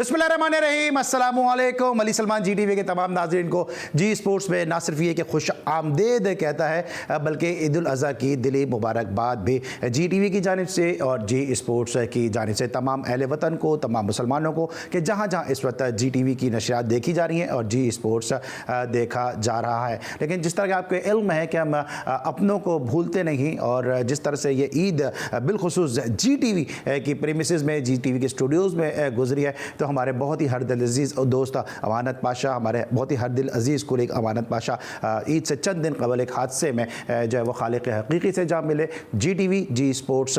बिस्मिल्लाहिर्रहमानिर्रहीम, अस्सलामुअलैकुम। अली सलमान जी टीवी के तमाम नाज़रीन को जी स्पोर्ट्स में ना सिर्फ ये कि खुश आमदेद कहता है बल्कि ईद उल अज़हा की दिली मुबारकबाद भी जी टीवी की जानिब से और जी स्पोर्ट्स की जानिब से तमाम अहले वतन को, तमाम मुसलमानों को कि जहाँ जहाँ इस वक्त जी टीवी की नशरियात देखी जा रही हैं और जी स्पोर्ट्स देखा जा रहा है। लेकिन जिस तरह का आपको इल्म है कि हम अपनों को भूलते नहीं और जिस तरह से ये ईद बिलखुसूस जी टीवी की प्रीमिसेस में, जी टीवी के स्टूडियोज़ में गुजरी है, तो हमारे बहुत ही हर दिल अजीज़ दोस्त अमानत पाशा, हमारे बहुत ही हर दिल अजीज़ कुलीग अमानत पाशा ईद से चंद दिन कबल एक हादसे में जो है वो खालिक हकीकी से जा मिले। जी टीवी जी स्पोर्ट्स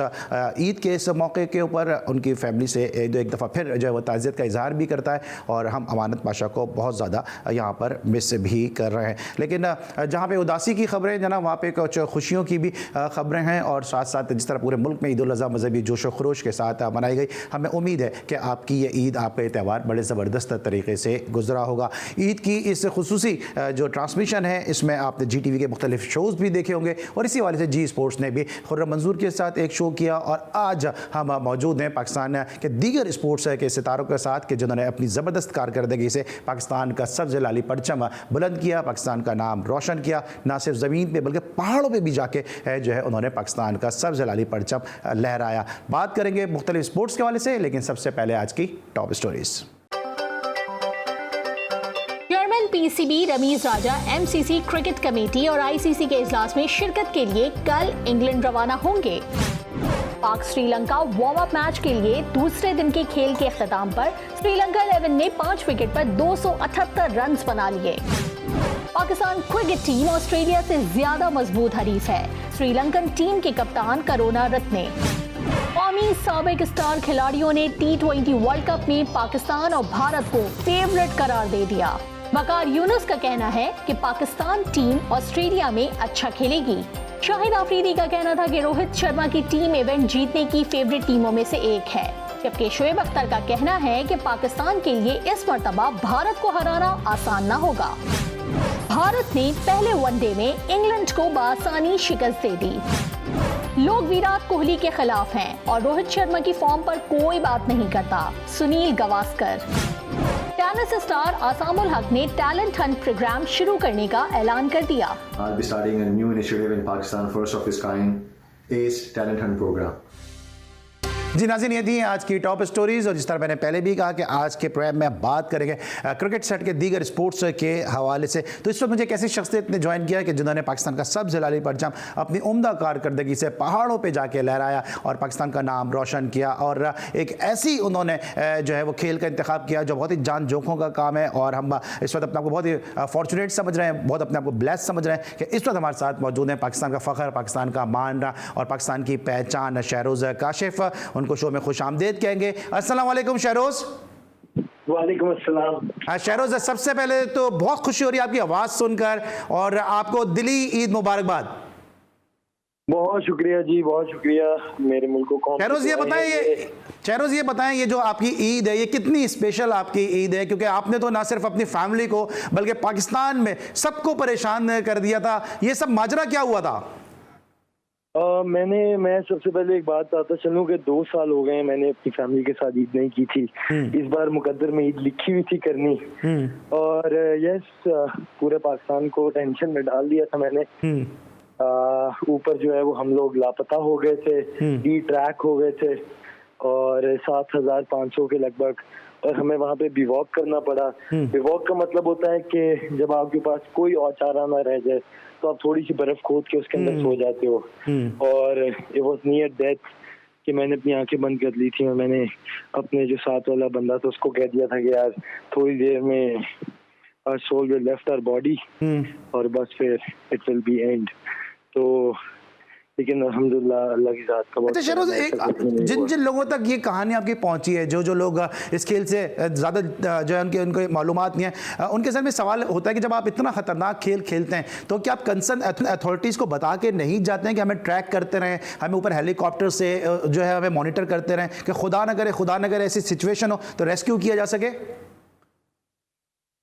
ईद के इस मौके के ऊपर उनकी फैमिली से एक दफ़ा फिर जो है वो ताज़ियत का इजहार भी करता है और हम अमानत पाशा को बहुत ज़्यादा यहाँ पर मिस भी कर रहे हैं। लेकिन जहाँ पे उदासी की खबरें जनाब, वहाँ पे कुछ खुशियों की भी खबरें हैं और साथ साथ जिस तरह पूरे मुल्क में ईद उल अज़हा मज़हबी जोश व खरोश के साथ मनाई गई, हमें उम्मीद है कि आपकी ये ईद, आपका ये त्यौहार बड़े ज़बरदस्त तरीके से गुजरा होगा। ईद की इस खुसूसी जो ट्रांसमिशन है इसमें आपने जी टीवी के मुख्तलिफ शोज़ भी देखे होंगे और इसी वाले से जी स्पोर्ट्स ने भी खुर्रम मंजूर के साथ एक शो किया और आज हम मौजूद हैं पाकिस्तान के दीगर स्पोर्ट्स के सितारों के साथ कि जिन्होंने अपनी ज़बरदस्त कारकर्दगी से पाकिस्तान का सबसे लाली परचम बुलंद किया, पाकिस्तान का नाम रोशन किया, ना सिर्फ ज़मीन पर बल्कि पहाड़ों पर भी जाके जो है उन्होंने पाकिस्तान का सबसे लाली परचम लहराया। बात करेंगे मुख्तलिफ स्पोर्ट्स के हवाले से, लेकिन सबसे पहले आज की top stories. Chairman PCB Rameez Raja MCC cricket committee और आईसीसी के इजलास में शिरकत के लिए कल इंग्लैंड रवाना होंगे। पाक श्रीलंका वार्म अप मैच के लिए दूसरे दिन के खेल के अख्ताम पर श्रीलंका 11 ने 5 विकेट पर 278 रन बना लिए। पाकिस्तान क्रिकेट टीम ऑस्ट्रेलिया से ज्यादा मजबूत हरीफ है, श्रीलंकन टीम के कप्तान करुणा रत्ने। कौमी साबिक स्टार खिलाड़ियों ने T20 वर्ल्ड कप में पाकिस्तान और भारत को फेवरेट करार दे दिया। वकार यूनुस का कहना है कि पाकिस्तान टीम ऑस्ट्रेलिया में अच्छा खेलेगी। शाहिद आफरीदी का कहना था कि रोहित शर्मा की टीम इवेंट जीतने की फेवरेट टीमों में से एक है, जबकि शोएब अख्तर का कहना है कि पाकिस्तान के लिए इस मर्तबा भारत को हराना आसान न होगा। भारत ने पहले वनडे में इंग्लैंड को बआसानी शिकस्त दे दी। लोग विराट कोहली के खिलाफ हैं और रोहित शर्मा की फॉर्म पर कोई बात नहीं करता, सुनील गावस्कर। टेनिस स्टार आसामुल हक ने टैलेंट हंट प्रोग्राम शुरू करने का ऐलान कर दिया। I'll be starting a new initiative in Pakistan, first of its kind, ACE Talent Hunt program. जी नाज़रीन, ये थी आज की टॉप स्टोरीज़ और जिस तरह मैंने पहले भी कहा कि आज के प्रोग्राम में बात करेंगे क्रिकेट सेट के दीगर स्पोर्ट्स के हवाले से। तो इस वक्त मुझे एक ऐसी शख्सियत ने ज्वाइन किया कि जिन्होंने पाकिस्तान का सबसे लाली परचम अपनी उम्दा कारकर्दगी से पहाड़ों पे जाके लहराया और पाकिस्तान का नाम रोशन किया और एक ऐसी उन्होंने जो है वो खेल का इंतखाब किया जो बहुत ही जान जोखों का काम है और हम इस वक्त अपने आपको बहुत ही फॉर्चुनेट समझ रहे हैं, बहुत अपने आपको ब्लेस समझ रहे हैं कि इस वक्त हमारे साथ मौजूद हैं पाकिस्तान का फ़ख्र, पाकिस्तान का मान और पाकिस्तान की पहचान शहरोज़ काशिफ। उनको शो में खुश आमदेद कहेंगे। अस्सलाम वालेकुम शहरोज़। वालेकुम अस्सलाम। शहरोज़, सबसे पहले तो बहुत खुशी हो रही है आपकी आवाज़ सुनकर और आपको दिली ईद मुबारकबाद। बहुत शुक्रिया जी, बहुत शुक्रिया मेरे मुल्क को। शहरोज़ ये बताएं ये जो आपकी ईद है ये कितनी स्पेशल आपकी ईद है, क्योंकि आपने तो ना सिर्फ अपनी फैमिली को बल्कि पाकिस्तान में सबको परेशान कर दिया था। ये सब माजरा क्या हुआ था? मैं सबसे पहले एक बात बताता चलूं कि 2 साल हो गए मैंने अपनी फैमिली के साथ ईद नहीं की थी। इस बार मुकद्दर में ईद लिखी हुई थी करनी और यस पूरे पाकिस्तान को टेंशन में डाल दिया था मैंने। ऊपर जो है वो हम लोग लापता हो गए थे, डी ट्रैक हो गए थे और 7,500 के लगभग, और हमें वहाँ पे बिवॉक करना पड़ा। बिवॉक का मतलब होता है कि जब आपके पास कोई और चारा ना रह जाए तो आप थोड़ी सी बर्फ खोद के उसके अंदर सो जाते हो। और इट वाज नियर डेथ कि मैंने अपनी आंखें बंद कर ली थी और मैंने अपने जो साथ वाला बंदा था उसको कह दिया था कि यार थोड़ी देर में our soul will left our body और बस फिर it will be end। तो लेकिन अल्हम्दुलिल्लाह अल्लाह की ज़ात का बहुत। अच्छा शहरोज़, जिन लोगों तक ये कहानी आपकी पहुंची है, जो लोग इस खेल से ज़्यादा जो है उनको मालूमात नहीं है, उनके सर में सवाल होता है कि जब आप इतना ख़तरनाक खेल खेलते हैं तो क्या आप कंसर्न अथॉरिटीज़ को बता के नहीं जाते हैं कि हमें ट्रैक करते रहें, हमें ऊपर हेलीकॉप्टर से जो है हमें मॉनिटर करते रहें कि खुदा न करे ऐसी सिचुएशन हो तो रेस्क्यू किया जा सके?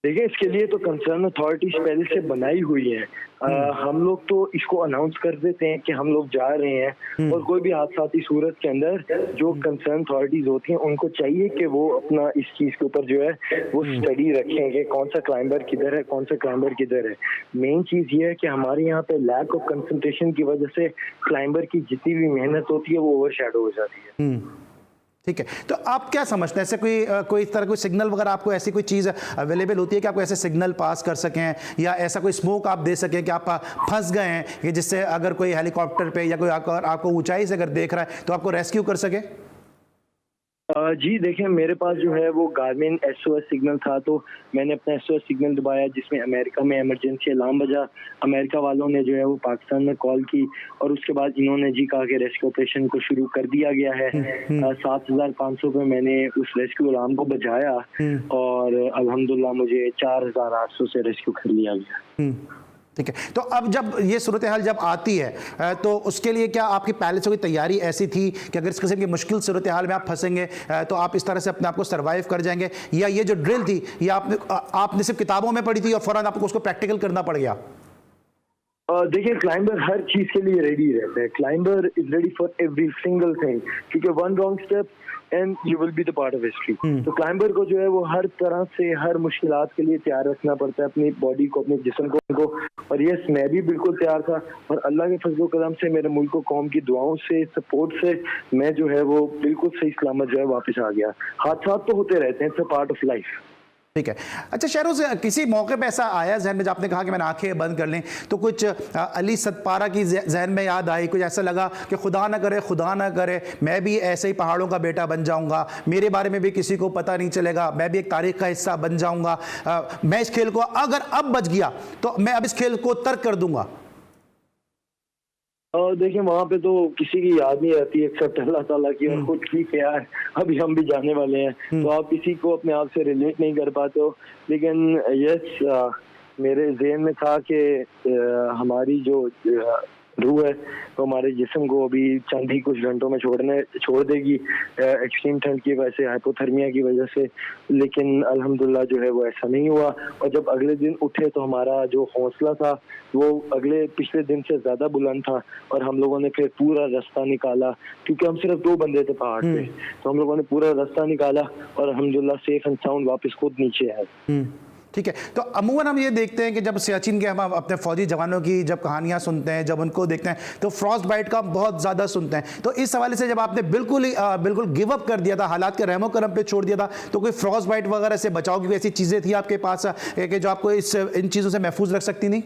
देखिए, इसके लिए तो कंसर्न अथॉरिटीज पहले से बनाई हुई है। हम लोग तो इसको अनाउंस कर देते हैं कि हम लोग जा रहे हैं, और कोई भी हादसाती सूरत के अंदर जो कंसर्न अथॉरिटीज होती हैं उनको चाहिए कि वो अपना इस चीज के ऊपर जो है वो स्टडी रखें कि कौन सा क्लाइंबर किधर है, कौन सा क्लाइंबर किधर है। मेन चीज ये है कि हमारे यहाँ पे लैक ऑफ कंसंट्रेशन की वजह से क्लाइंबर की जितनी भी मेहनत होती है वो ओवरशैडो हो जाती है। ठीक है, तो आप क्या समझते हैं, ऐसे कोई इस तरह कोई सिग्नल वगैरह आपको ऐसी कोई चीज़ अवेलेबल होती है कि आपको ऐसे सिग्नल पास कर सकें, या ऐसा कोई स्मोक आप दे सकें कि आप फंस गए हैं, कि जिससे अगर कोई हेलीकॉप्टर पे या कोई आपको ऊंचाई से अगर देख रहा है तो आपको रेस्क्यू कर सके? जी देखिए, मेरे पास जो है वो गार्मिन SOS सिग्नल था, तो मैंने अपना SOS सिग्नल दबाया जिसमें अमेरिका में इमरजेंसी अलार्म बजा। अमेरिका वालों ने जो है वो पाकिस्तान में कॉल की, और उसके बाद इन्होंने जी कहा कि रेस्क्यू ऑपरेशन को शुरू कर दिया गया है। 7,500 पे मैंने उस रेस्क्यू अलार्म को बजाया, और अल्हम्दुलिल्लाह मुझे 4,800 से रेस्क्यू कर लिया गया। ठीक है, तो अब जब ये सूरत हाल जब आती है तो उसके लिए क्या आपकी पहले से कोई तैयारी ऐसी थी कि अगर इस किस्म की मुश्किल सूरत हाल में आप फंसेंगे तो आप इस तरह से अपने आप को सर्वाइव कर जाएंगे, या ये जो ड्रिल थी ये आपने सिर्फ किताबों में पढ़ी थी और फौरन आपको उसको प्रैक्टिकल करना पड़ गया? देखिए, क्लाइंबर हर चीज के लिए रेडी रहता है। Climber is ready for every single thing, क्योंकि one wrong step and you will be the part of history. तो क्लाइंबर को जो है वो हर तरह से हर मुश्किलात के लिए तैयार रखना पड़ता है, अपनी बॉडी को, अपने जिस्म को। और यस, मैं भी बिल्कुल तैयार था, और अल्लाह के फजल करम से, मेरे मुल्क को कौम की दुआओं से, सपोर्ट से मैं जो है वो बिल्कुल सही सलामत जो है वापस आ गया। हादसा तो होते रहते हैं, it's a part of life. ठीक है, अच्छा शहरों से किसी मौके पे ऐसा आया जहन में, जब आपने कहा कि मैंने आंखें बंद कर लें, तो कुछ अली सतपारा की जहन में याद आई, कुछ ऐसा लगा कि खुदा ना करे मैं भी ऐसे ही पहाड़ों का बेटा बन जाऊंगा, मेरे बारे में भी किसी को पता नहीं चलेगा, मैं भी एक तारीख का हिस्सा बन जाऊंगा, मैं इस खेल को अगर अब बच गया तो मैं अब इस खेल को तर्क कर दूंगा? देखिए, वहाँ पे तो किसी की याद नहीं रहती एक्सेप्ट अल्लाह ताला की, और खुद की यार अभी हम भी जाने वाले हैं, तो आप किसी को अपने आप से रिलेट नहीं कर पाते हो। लेकिन यस, मेरे ज़हन में था कि हमारी जो रूह है तो हमारे जिस्म को अभी चंद ही कुछ घंटों में छोड़ देगी एक्सट्रीम ठंड की वजह से, हाइपोथर्मिया की वजह से। लेकिन अल्हम्दुलिल्लाह जो है वो ऐसा नहीं हुआ, और जब अगले दिन उठे तो हमारा जो हौसला था वो पिछले दिन से ज्यादा बुलंद था, और हम लोगों ने फिर पूरा रास्ता निकाला, क्योंकि हम सिर्फ 2 बंदे थे पहाड़ पे, तो हम लोगों ने पूरा रास्ता निकाला और अल्हम्दुलिल्लाह सेफ एंड साउंड वापस खुद नीचे आए। ठीक है, तो अमूमन हम ये देखते हैं कि जब सियाचिन के हम अपने फौजी जवानों की जब कहानियां सुनते हैं, जब उनको देखते हैं, तो फ्रॉस्ट बाइट का बहुत ज़्यादा सुनते हैं। तो इस हवाले से जब आपने बिल्कुल गिव अप कर दिया था, हालात के रहमो करम पे छोड़ दिया था, तो कोई फ्रॉस्ट बाइट वगैरह से बचाव की कोई ऐसी चीज़ें थी आपके पास कि जो आपको इन चीज़ों से महफूज रख सकती नहीं?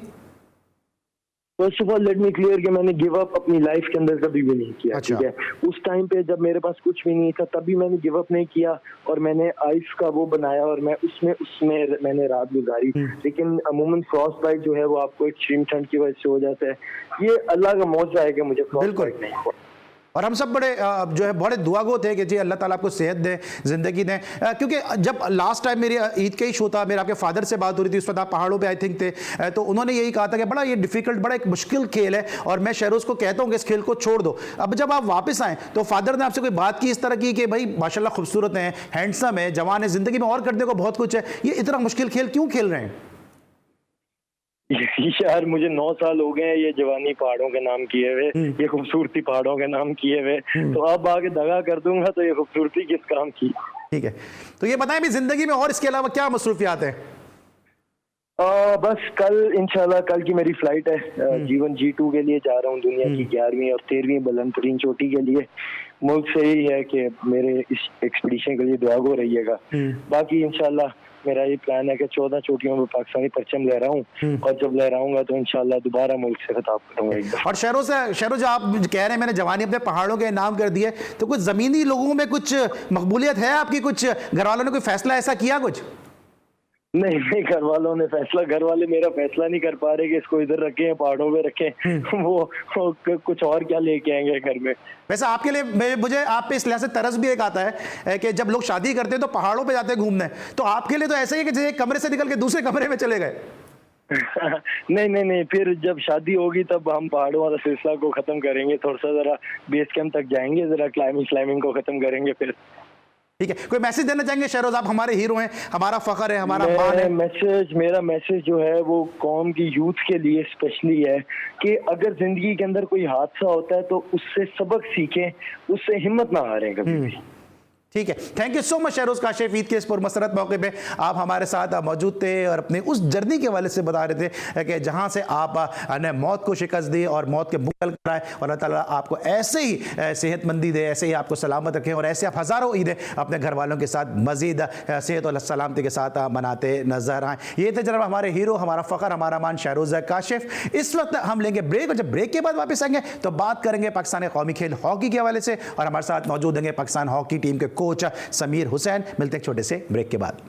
First of all let me clear कि मैंने गिव अप अपनी लाइफ के अंदर कभी भी नहीं किया। अच्छा। ठीक है, उस टाइम पे जब मेरे पास कुछ भी नहीं था तभी मैंने गिव अप नहीं किया, और मैंने आइस का वो बनाया और मैं उसमें मैंने रात गुजारी। लेकिन अमूमन फ्रॉस्ट बाइट जो है वो आपको एक्सट्रीम ठंड की वजह से हो जाता है। ये अल्लाह का मौजूद है कि मुझे फ्रॉस्ट बाइट नहीं हुआ, और हम सब बड़े बड़े दुआगो थे कि जी अल्लाह ताला आपको सेहत दे, ज़िंदगी दें, क्योंकि जब लास्ट टाइम मेरी ईद का ही शो था, मेरे आपके फादर से बात हो रही थी, उस वक्त आप पहाड़ों पे आई थिंक थे, तो उन्होंने यही कहा था कि बड़ा ये डिफ़िकल्ट, बड़ा एक मुश्किल खेल है, और मैं शहरोज़ को कहता हूँ कि इस खेल को छोड़ दो। अब जब आप वापस आएँ तो फादर ने आपसे कोई बात की इस तरह की कि भाई माशाल्लाह खूबसूरत हैं, हैंडसम है, जवान है, ज़िंदगी में और करने को बहुत कुछ है, ये इतना मुश्किल खेल क्यों खेल रहे हैं? यार मुझे 9 साल हो गए हैं ये जवानी पहाड़ों के नाम किए हुए, ये खूबसूरती पहाड़ों के नाम किए हुए, तो अब आगे दगा कर दूंगा तो ये खूबसूरती किस काम की। ठीक है, तो ये बताएं भी जिंदगी में और इसके अलावा क्या मसरूफियात है? बस कल इंशाल्लाह कल की मेरी फ्लाइट है, जीवन G2 के लिए जा रहा हूँ, दुनिया की 11वीं और 13वीं बुलंद तरीन चोटी के लिए। मुल्क से ही है कि मेरे इस एक्सपीडिशन के लिए दुआ हो रहिएगा। बाकी इंशाल्लाह मेरा ये प्लान है कि 14 चोटियों में पाकिस्तानी परचम लहराऊं, और जब लहराऊंगा तो इंशाल्लाह दोबारा मुल्क से खिताब करूंगा एक बार। और शहरों जो आप कह रहे हैं मैंने जवानी अपने पहाड़ों के नाम कर दिए, तो कुछ जमीनी लोगों में कुछ मकबूलियत है आपकी? कुछ घर वालों ने कोई फैसला ऐसा किया कुछ? नहीं, घर वालों ने घर वाले मेरा फैसला नहीं कर पा रहे कि इसको इधर रखें पहाड़ों पे रखें, वो कुछ और क्या लेके आएंगे घर में। वैसे आपके लिए मुझे आप पे इस लिहाज से तरस भी एक आता है कि जब लोग शादी करते हैं तो पहाड़ों पे जाते हैं घूमने, तो आपके लिए तो ऐसा ही है कि जैसे एक कमरे से निकल के दूसरे कमरे में चले गए। नहीं, फिर जब शादी होगी तब हम पहाड़ों वाला सिलसिला को खत्म करेंगे, थोड़ा सा जरा बेस कैंप तक जाएंगे, जरा क्लाइंबिंग को खत्म करेंगे फिर। ठीक है, कोई मैसेज देना चाहेंगे शहरोज? आप हमारे हीरो हैं, हमारा फख्र है, हमारा मान है। मेरा मैसेज जो है वो कौम की यूथ के लिए स्पेशली है कि अगर जिंदगी के अंदर कोई हादसा होता है तो उससे सबक सीखें, उससे हिम्मत ना हारें कभी भी। ठीक है, thank you so much Shahroz Kashif. Eid के इस पुरमसरत मौके पे आप हमारे साथ मौजूद थे और अपने उस जर्नी के हवाले से बता रहे थे कि जहां से आप ने मौत को शिकस्त दी और मौत के मुकल कराए, और अल्लाह ताला आपको ऐसे ही सेहतमंदी दे, ऐसे ही आपको सलामत रखें और ऐसे आप हज़ारों ईदें अपने घर वालों के साथ मज़ीद सेहत और सलामती के साथ मनाते नजर आए। ये थे जनाब हमारे हीरो, हमारा फ़ख्र, हमारा मान शहरोज काशिफ। इस वक्त हम लेंगे ब्रेक और जब ब्रेक के बाद वापस आएंगे तो बात करेंगे पाकिस्तान कौमी खेल हॉकी के हवाले से, और हमारे साथ मौजूद होंगे पाकिस्तान हॉकी टीम के कोच समीर हुसैन। मिलते हैं छोटे से ब्रेक के बाद।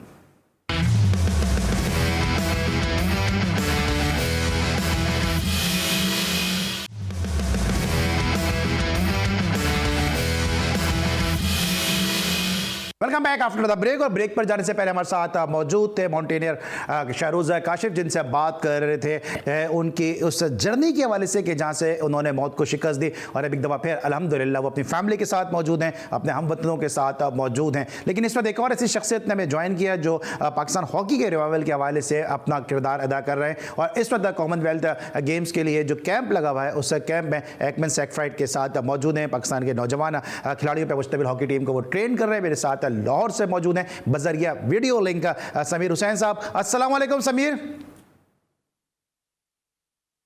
Welcome back after the break. और ब्रेक पर जाने से पहले हमारे साथ मौजूद थे माउंटेनियर शहरोज काशिफ, जिनसे बात कर रहे थे उनकी उस जर्नी के हवाले से कि जहाँ से उन्होंने मौत को शिकस्त दी और अब एक दफ़ा फिर अल्हम्दुलिल्लाह वो अपनी फैमिली के साथ मौजूद हैं, अपने हमवतनों के साथ मौजूद हैं। लेकिन इस वक्त एक और ऐसी शख्सियत ने हमें ज्वाइन किया जो पाकिस्तान हॉकी के रिवाइवल के हवाले से अपना किरदार अदा कर रहे हैं। और इस वक्त कॉमनवेल्थ गेम्स के लिए जो कैंप लगा हुआ है उस कैंप में एकमन सेक्फ्राइट के साथ मौजूद हैं। पाकिस्तान के नौजवान खिलाड़ियों पर मुश्तमिल हॉकी टीम को वो ट्रेन कर रहे हैं। मेरे साथ लाहौर से मौजूद हैं बजरिया वीडियो लिंक समीर हुसैन साहब। अस्सलाम वालेकुम समीर।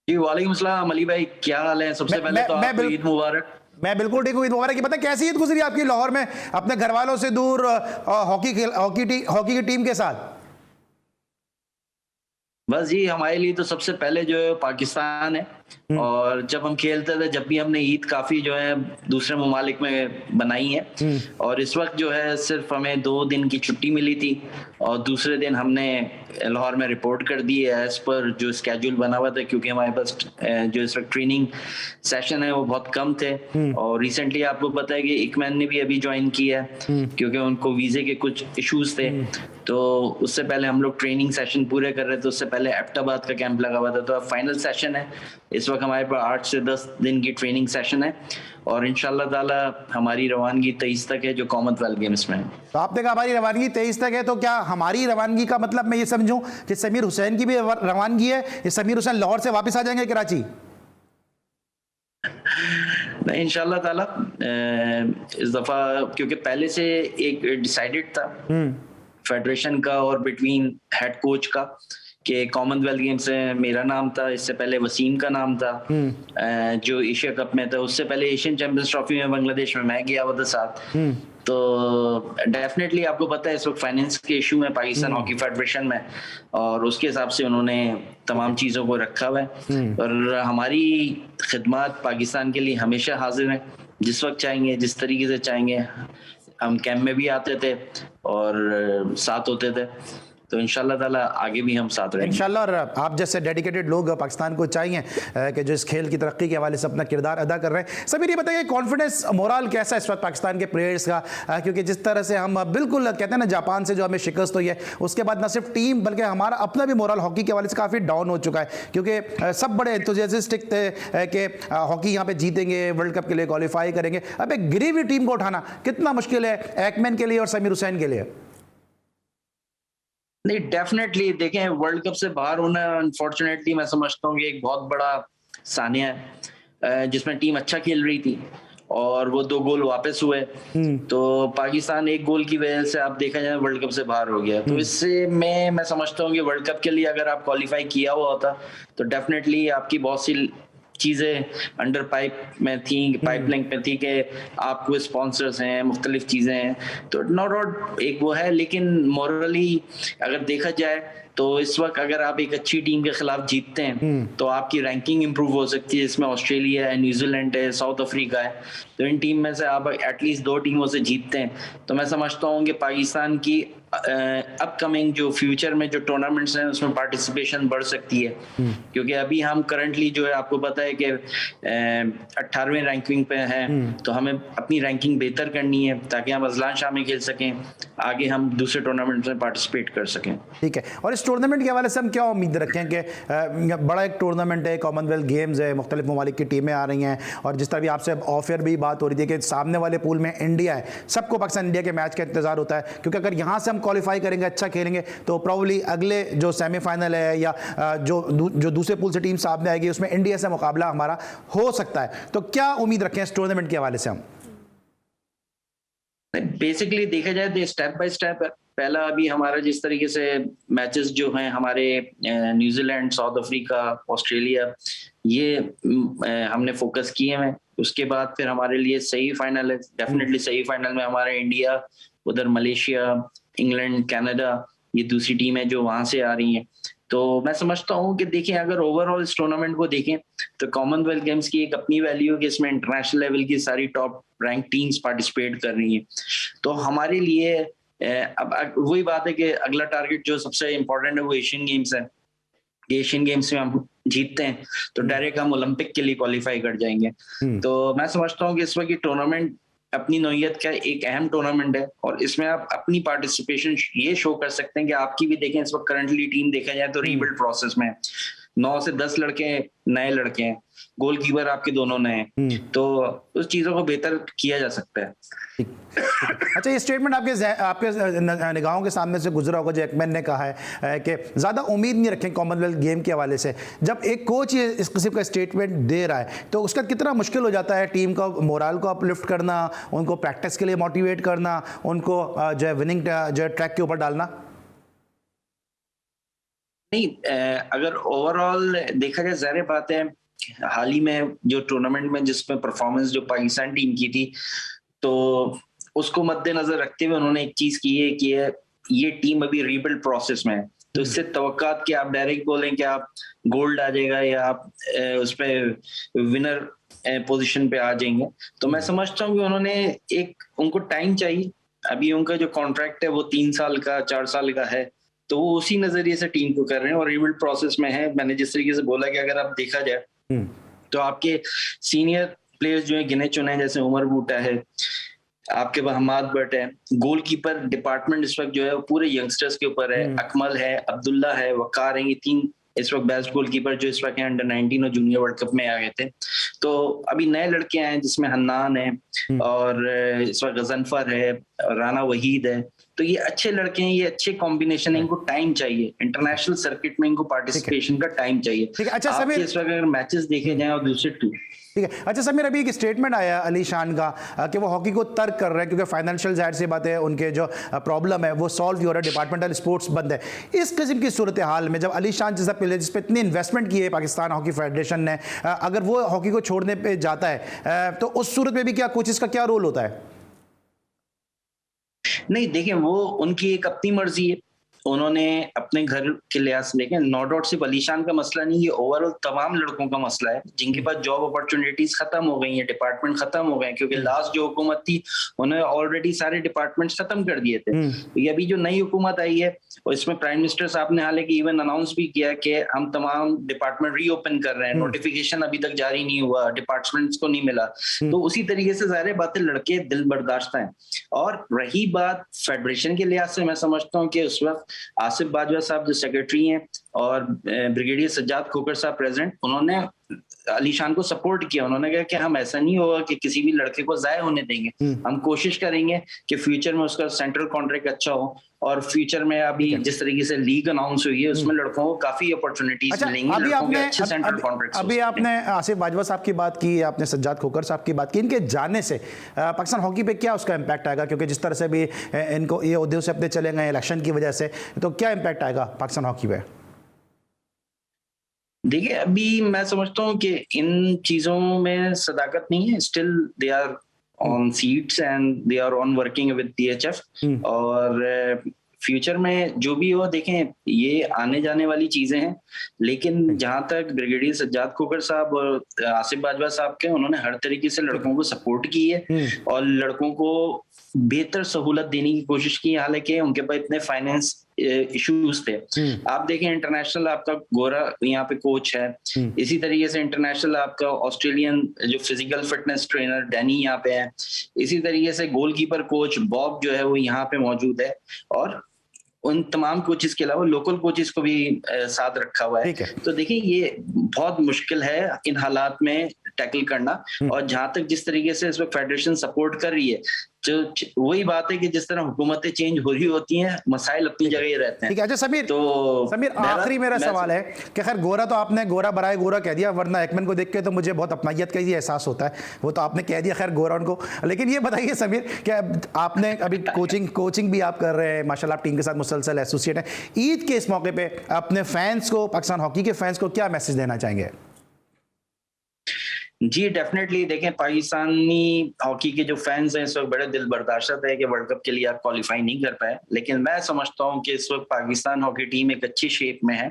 जी वालेकुम सलाम अली भाई, क्या हाल है? सबसे पहले तो आपको ईद मुबारक। मैं बिल्कुल ठीक हूँ, ईद मुबारक। पता कैसी ईद गुजरी आपकी लाहौर में अपने घर वालों से दूर हॉकी की टीम के साथ? बस जी, हमारे लिए तो सबसे पहले जो है पाकिस्तान है, और जब हम खेलते थे जब भी हमने ईद काफी जो है दूसरे ममालिक में बनाई है, और इस वक्त जो है सिर्फ हमें 2 दिन की छुट्टी मिली थी और दूसरे दिन हमने लाहौर में रिपोर्ट कर दी है एज पर जो स्केड्यूल बना हुआ था, क्योंकि हमारे पास जो इस वक्त ट्रेनिंग सेशन है वो बहुत कम थे। और रिसेंटली आपको पता है कि इकमैन ने भी अभी ज्वाइन किया है क्योंकि उनको वीजे के कुछ इश्यूज थे, तो उससे पहले हम लोग ट्रेनिंग सेशन पूरे कर रहे थे। उससे पहले एबटाबाद का कैंप लगा हुआ था, तो अब फाइनल सेशन है। इस वक्त हमारे पास 8 से 10 दिन की ट्रेनिंग सेशन है और इंशाल्लाह ताला हमारी रवानगी 23 तक है जो कॉमनवेल्थ गेम्स में है। तो आपने कहा हमारी रवानगी 23 तक है, तो क्या हमारी रवानगी का मतलब मैं ये समझूं कि समीर हुसैन की भी रवानगी है? ये समीर हुसैन लाहौर से वापस आ जाएंगे कराची? नहीं, इंशाल्लाह ताला इस दफा, क्योंकि पहले से एक डिसाइडेड था फेडरेशन का और बिटवीन हेड कोच का कि कॉमनवेल्थ गेम्स में मेरा नाम था, इससे पहले वसीम का नाम था जो एशिया कप में था, उससे पहले एशियन चैंपियंस ट्रॉफी में बांग्लादेश में मैं गया हुआ था साथ। तो डेफिनेटली आपको पता है इस वक्त फाइनेंस के इशू है पाकिस्तान हॉकी फेडरेशन में, और उसके हिसाब से उन्होंने तमाम चीज़ों को रखा हुआ है। और हमारी खिदमत पाकिस्तान के लिए हमेशा हाजिर है, जिस वक्त चाहेंगे जिस तरीके से चाहेंगे। हम कैंप में भी आते थे और साथ होते थे, तो इंशाल्लाह ताला आगे भी हम साथ रहेंगे इंशाल्लाह। और आप जैसे डेडिकेटेड लोग पाकिस्तान को चाहिए कि जो इस खेल की तरक्की के हवाले से अपना किरदार अदा कर रहे हैं। समीर ये बताइए कॉन्फिडेंस मोरल कैसा है इस वक्त पाकिस्तान के प्लेयर्स का? क्योंकि जिस तरह से हम बिल्कुल कहते हैं ना जापान से जो हमें शिकस्त हुई है, उसके बाद न सिर्फ टीम बल्कि हमारा अपना भी मोरल हॉकी के हवाले से काफ़ी डाउन हो चुका है, क्योंकि सब बड़े एंथुसियास्टिक थे कि हॉकी यहाँ पे जीतेंगे, वर्ल्ड कप के लिए क्वालिफाई करेंगे। अब एक गिरी हुई टीम को उठाना कितना मुश्किल है एकमैन के लिए और समीर हुसैन के लिए? नहीं, डेफिनेटली देखें, वर्ल्ड कप से बाहर होना अनफॉर्चुनेटली मैं समझता हूँ कि एक बहुत बड़ा सानिया है, जिसमें टीम अच्छा खेल रही थी और वो 2 गोल वापस हुए, तो पाकिस्तान 1 गोल की वजह से आप देखा जाए वर्ल्ड कप से बाहर हो गया। तो इससे मैं समझता हूँ कि वर्ल्ड कप के लिए अगर आप क्वालिफाई किया हुआ होता तो डेफिनेटली आपकी बहुत सी चीज़ें अंडर पाइप में थी, पाइप लिंक में थी कि आपको स्पॉन्सर्स हैं, मुख्तलिफ चीज़ें हैं, तो नो डाउट एक वो है। लेकिन मॉरली अगर देखा जाए तो इस वक्त अगर आप एक अच्छी टीम के खिलाफ जीतते हैं तो आपकी रैंकिंग इंप्रूव हो सकती है। इसमें ऑस्ट्रेलिया है, न्यूजीलैंड है, साउथ अफ्रीका है, तो इन टीम में से आप एटलीस्ट 2 टीमों से जीतते हैं तो मैं समझता हूँ कि पाकिस्तान की अपकमिंग जो फ्यूचर में जो टूर्नामेंट्स हैं उसमें पार्टिसिपेशन बढ़ सकती है, क्योंकि अभी हम करंटली जो है आपको पता है कि 18वें रैंकिंग पे हैं, तो हमें अपनी रैंकिंग बेहतर करनी है ताकि हम अजलान शाह में खेल सकें, आगे हम दूसरे टूर्नामेंट्स में पार्टिसिपेट कर सकें। ठीक है, और इस टूर्नामेंट के हवाले से हम क्या उम्मीद रखें कि बड़ा एक टूर्नामेंट है, कॉमनवेल्थ गेम्स है, मुख्तलिफ ममालिक की टीमें आ रही हैं, और जिस तरह भी आपसे ऑफ एयर भी बात हो रही थी कि सामने वाले पूल में इंडिया है, सबको पाकिस्तान इंडिया के मैच का इंतजार होता है, क्योंकि अगर यहाँ से हम क्वालिफाई करेंगे, अच्छा खेलेंगे, तो प्रॉब्ली अगले जो सेमीफाइनल है या जो दूसरे पूल से टीम सामने आएगी उसमें इंडिया से मुकाबला हमारा हो सकता है। तो क्या उम्मीद रखें इस टूर्नामेंट के हवाले से हम? बेसिकली देखा जाए तो स्टेप बाय स्टेप है। पहला अभी हमारा जिस तरीके से मैचेस जो हैं हमारे न्यूजीलैंड, साउथ अफ्रीका, ऑस्ट्रेलिया, ये हमने फोकस किए हैं। उसके बाद फिर हमारे लिए सही फाइनल है, डेफिनेटली सही फाइनल में हमारे इंडिया, उधर मलेशिया, इंग्लैंड, कनाडा, ये दूसरी टीम है जो वहां से आ रही हैं। तो मैं समझता हूँ कि देखिए, अगर ओवरऑल इस टूर्नामेंट को देखें तो कॉमनवेल्थ गेम्स की एक अपनी वैल्यू है कि इसमें इंटरनेशनल लेवल की सारी टॉप रैंक टीम्स पार्टिसिपेट कर रही हैं। तो हमारे लिए अब वही बात है कि अगला टारगेट जो सबसे इम्पोर्टेंट है वो एशियन गेम्स है। एशियन गेम्स में हम जीतते हैं तो डायरेक्ट हम ओलंपिक के लिए क्वालिफाई कर जाएंगे। तो मैं समझता हूँ कि इस वक्त टूर्नामेंट अपनी नौयत का एक अहम टूर्नामेंट है, और इसमें आप अपनी पार्टिसिपेशन ये शो कर सकते हैं कि आपकी भी देखें, इस वक्त करंटली टीम देखा जाए तो रीबिल्ड प्रोसेस में 9 से 10 लड़के नए लड़के हैं, गोलकीपर आपके दोनों नए हैं, तो उस चीजों को बेहतर किया जा सकता है। अच्छा, ये स्टेटमेंट आपके निगाहों के सामने से गुजरा होगा, जैकमैन ने कहा है कि ज़्यादा उम्मीद नहीं रखें कॉमनवेल्थ गेम के हवाले से। जब एक कोच ये इस किस्म का स्टेटमेंट दे रहा है तो उसका कितना मुश्किल हो जाता है टीम का मोरल को अपलिफ्ट करना, उनको प्रैक्टिस के लिए मोटिवेट करना, उनको जो है विनिंग जो है ट्रैक के ऊपर डालना? नहीं, अगर ओवरऑल देखा जाए, ज़ाहिर बात है हाल ही में जो टूर्नामेंट में जिसमें परफॉर्मेंस जो पाकिस्तान टीम की थी, तो उसको मद्देनजर रखते हुए उन्होंने एक चीज की है कि ये टीम अभी रीबिल्ड प्रोसेस में है, तो इससे तवक्कात कि आप डायरेक्ट बोलें कि आप गोल्ड आ जाएगा या आप उस पर विनर पोजीशन पे आ जाएंगे, तो मैं समझता हूँ कि उन्होंने उनको टाइम चाहिए। अभी उनका जो कॉन्ट्रैक्ट है वो 3 साल का 4 साल का है, तो वो उसी नजरिए से टीम को कर रहे हैं और रीबिल्ड प्रोसेस में है। मैंने जिस तरीके से बोला कि अगर आप देखा जाए तो आपके सीनियर प्लेयर्स जो है गिने चुने, जैसे उमर बूटा है, आपके पास हमाद बट है, गोलकीपर डिपार्टमेंट इस वक्त जो है वो पूरे यंगस्टर्स के ऊपर है, अकमल है, अब्दुल्ला है, वकार है, ये 3 इस वक्त बेस्ट गोलकीपर जो इस वक्त है अंडर 19 और जूनियर वर्ल्ड कप में आ गए थे। तो अभी नए लड़के आए हैं जिसमें हन्नान है और इस वक्त गजनफर है, राना वहीद है, तो ये अच्छे लड़के हैं, ये अच्छे कॉम्बिनेशन है, इनको टाइम चाहिए, इंटरनेशनल सर्किट में इनको पार्टिसिपेशन का टाइम चाहिए। अच्छा समीर, इस वक्त अगर मैचेस देखे जाएं और दूसरे ठीक है, अच्छा समीर, अभी एक स्टेटमेंट आया अली शान का कि वो हॉकी को तर्क कर रहे हैं क्योंकि फाइनेंशियल जाहिर सी बात है उनके जो प्रॉब्लम है वो सॉल्व हो रहा है, डिपार्टमेंटल स्पोर्ट्स बंद है। इस किस्म की सूरत हाल में जब अली शान जैसा प्लेयर जिस पर इतनी इन्वेस्टमेंट की है पाकिस्तान हॉकी फेडरेशन ने, अगर वो हॉकी को छोड़ने पर जाता है तो उस सूरत में भी क्या कोचेस का क्या रोल होता है? नहीं, देखिए, वो उनकी एक अपनी मर्जी है, उन्होंने अपने घर के लिहाज से देखें, नो डाउट सिर्फ अलीशान का मसला नहीं, ये ओवरऑल तमाम लड़कों का मसला है जिनके पास जॉब अपॉर्चुनिटीज खत्म हो गई हैं, डिपार्टमेंट खत्म हो गए, क्योंकि लास्ट जो हुकूमत थी उन्होंने ऑलरेडी सारे डिपार्टमेंट्स खत्म कर दिए थे। ये अभी जो नई हुकूमत आई है और इसमें प्राइम मिनिस्टर साहब ने हालांकि इवन अनाउंस भी किया कि हम तमाम डिपार्टमेंट रीओपन कर रहे हैं, नोटिफिकेशन अभी तक जारी नहीं हुआ, डिपार्टमेंट्स को नहीं मिला, तो उसी तरीके से ज़ाहिर बात है लड़के दिल बर्दाश्त हैं। और रही बात फेडरेशन के लिहाज से, मैं समझता हूँ कि उस वक्त आसिफ बाजवा साहब जो सेक्रेटरी हैं और ब्रिगेडियर सज्जाद खोकर साहब प्रेसिडेंट, उन्होंने अली शान को सपोर्ट किया। उन्होंने कहा कि हम ऐसा नहीं होगा कि किसी भी लड़के को जाया होने देंगे, हम कोशिश करेंगे कि फ्यूचर में उसका सेंट्रल कॉन्ट्रैक्ट अच्छा हो, और फ्यूचर में अभी जिस तरीके से लीग अनाउंस हुई है उसमें लड़कों को काफी अपॉर्चुनिटीज मिलेंगी। अभी आपने आसिफ बाजवा साहब की बात की, आपने सज्जाद खोकर साहब की बात की, इनके जाने से पाकिस्तान हॉकी पे क्या उसका इम्पैक्ट आएगा? क्योंकि जिस तरह से भी इनको ये उद्योग से अपने चले गए इलेक्शन की वजह से, तो क्या इम्पैक्ट आएगा पाकिस्तान हॉकी पे? देखिए, अभी मैं समझता हूँ कि इन चीजों में सदाकत नहीं है, still they are on seats and they are on working with DHF, और फ्यूचर में जो भी हो, देखें ये आने जाने वाली चीजें हैं, लेकिन जहां तक ब्रिगेडियर सज्जाद खोखर साहब और आसिफ बाजवा साहब के, उन्होंने हर तरीके से लड़कों को सपोर्ट की है और लड़कों को बेहतर सहूलत देने की कोशिश की, हालांकि उनके पास इतने फाइनेंस इश्यूज थे। आप देखें इंटरनेशनल आपका गोरा यहाँ पे कोच है, इसी तरीके से इंटरनेशनल आपका ऑस्ट्रेलियन जो फिजिकल फिटनेस ट्रेनर डैनी यहाँ पे है, इसी तरीके से गोलकीपर कोच बॉब जो है वो यहाँ पे मौजूद है, और उन तमाम कोचेस के अलावा लोकल कोचेस को भी साथ रखा हुआ है। तो देखिए ये बहुत मुश्किल है इन हालात में टैकल करना, और जहां तक जिस तरीके से इस वक्त फेडरेशन सपोर्ट कर रही है, जो वही बात है कि जिस तरह हुकूमतें चेंज हो रही होती हैं, मसाइल अपनी जगह ही रहते हैं। ठीक है। अच्छा समीर, तो समीर आखिरी मेरा सवाल है कि खैर गोरा तो आपने गोरा बराए गोरा कह दिया, वरना एकमैन को देख के तो मुझे बहुत अपनाइयत का ही एहसास होता है, वो तो आपने कह दिया खैर गोरा उनको। लेकिन ये बताइए समीर, क्या आपने अभी कोचिंग भी आप कर रहे हैं, माशाल्लाह आप टीम के साथ मुसलसल एसोसिएट हैं, ईद के इस मौके पर अपने फैंस को, पाकिस्तान हॉकी के फैंस को क्या मैसेज देना चाहेंगे? जी डेफिनेटली, देखें पाकिस्तानी हॉकी के जो फैंस हैं इस वक्त बड़े दिल बर्दाश्त है कि वर्ल्ड कप के लिए आप क्वालिफाई नहीं कर पाए, लेकिन मैं समझता हूं कि इस वक्त पाकिस्तान हॉकी टीम एक अच्छी शेप में है,